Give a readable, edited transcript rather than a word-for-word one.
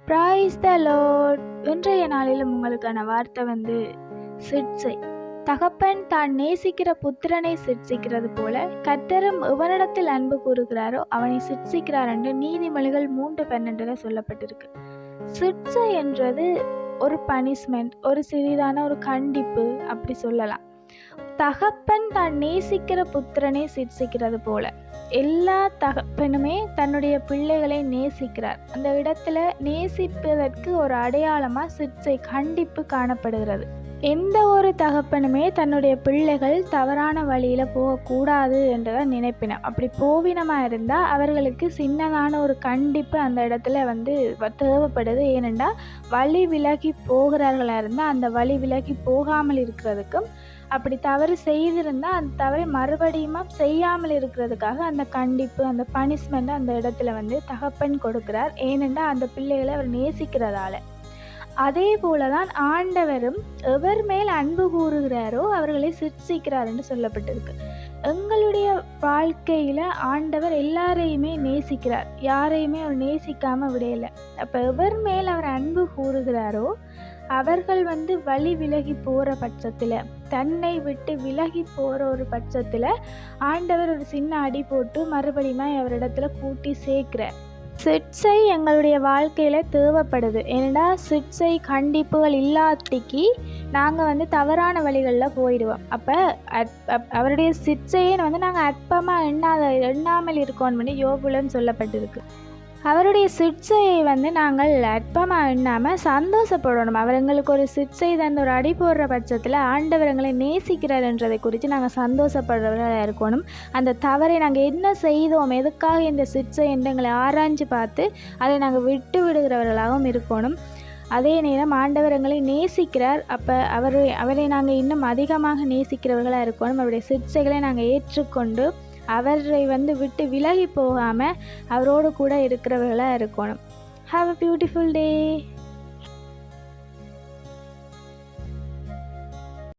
Praise the Lord. இன்றைய நாளிலும் உங்களுக்கான வார்த்தை சிட்சை. தகப்பன் தான் நேசிக்கிற புத்திரனை சிட்சிக்கிறது போல கர்த்தரும் எவனிடத்தில் அன்பு கூறுகிறாரோ அவனை சிட்சிக்கிறார் என்று நீதிமொழிகள் 3:12 சொல்லப்பட்டிருக்கு. சிட்சை என்றது ஒரு பனிஷ்மெண்ட், ஒரு சிறிதான ஒரு கண்டிப்பு அப்படி சொல்லலாம். தகப்பன் தான் நேசிக்கிற புத்திரனை சிட்சிக்கிறது போல எல்லா தகப்பனுமே தன்னுடைய பிள்ளைகளை நேசிக்கிறார். அந்த இடத்துல நேசிப்பதற்கு ஒரு அடையாளமாக சிட்சை, கண்டிப்பு காணப்படுகிறது. எந்த ஒரு தகப்பனுமே தன்னுடைய பிள்ளைகள் தவறான வழியில் போகக்கூடாது என்றுதான் நினைப்பினம். அப்படி போவினமாக இருந்தால் அவர்களுக்கு சின்னதான ஒரு கண்டிப்பு அந்த இடத்துல தேவைப்படுது. ஏனென்றால் வழி விலகி போகிறார்களாக இருந்தால் அந்த வழி விலகி போகாமல் இருக்கிறதுக்கும், அப்படி தவறு செய்திருந்தால் அந்த தவறை மறுபடியும் செய்யாமல் இருக்கிறதுக்காக அந்த கண்டிப்பு, அந்த பனிஷ்மெண்ட் அந்த இடத்துல தகப்பன் கொடுக்கிறார். ஏனென்றால் அந்த பிள்ளைகளை அவர் நேசிக்கிறதால. அதே போலதான் ஆண்டவரும் எவர் மேல் அன்பு கூறுகிறாரோ அவர்களை சிட்சிக்கிறார் என்று சொல்லப்பட்டிருக்கு. எங்களுடைய வாழ்க்கையில ஆண்டவர் எல்லாரையுமே நேசிக்கிறார், யாரையுமே அவர் நேசிக்காம விடையில. அப்ப எவர் மேல் அவர் அன்பு கூறுகிறாரோ அவர்கள் வழி விலகி போற பட்சத்துல, தன்னை விட்டு விலகி போற ஒரு பட்சத்துல ஆண்டவர் ஒரு சின்ன அடி போட்டு மறுபடியும் அவரிடத்துல கூட்டி சேர்க்கிறார். சிட்சை எங்களுடைய வாழ்க்கையில் தேவைப்படுது. ஏன்னா சிட்சை, கண்டிப்புகள் இல்லாட்டிக்கு நாங்கள் தவறான வழிகளில் போயிடுவோம். அப்போ அவருடைய சிட்சையை நாங்கள் அற்பமாக எண்ணாமல் இருக்கோம்னு யோபுலன்னு சொல்லப்பட்டிருக்கு. அவருடைய சிட்சையை நாங்கள் அற்பமாக எண்ணாமல் சந்தோஷப்படணும். அவர் எங்களுக்கு ஒரு சிட்சை தந்து ஒரு அடி போடுற பட்சத்தில் ஆண்டவர் எங்களை நேசிக்கிறார் என்றதை குறித்து நாங்கள் சந்தோஷப்படுறவர்களாக இருக்கணும். அந்த தவறை நாங்கள் என்ன செய்தோம், எதுக்காக இந்த சிட்சை என்று எங்களை ஆராய்ஞ்சு பார்த்து அதை நாங்கள் விட்டு விடுகிறவர்களாகவும் இருக்கணும். அதே நேரம் ஆண்டவர் எங்களை நேசிக்கிறார். அப்போ அவரை நாங்கள் இன்னும் அதிகமாக நேசிக்கிறவர்களாக இருக்கணும். அவருடைய சிட்சைகளை நாங்கள் ஏற்றுக்கொண்டு அவரை விட்டு விலகி போகாமல் அவரோடு கூட இருக்கிறவர்களாக இருக்கணும். Have a beautiful day.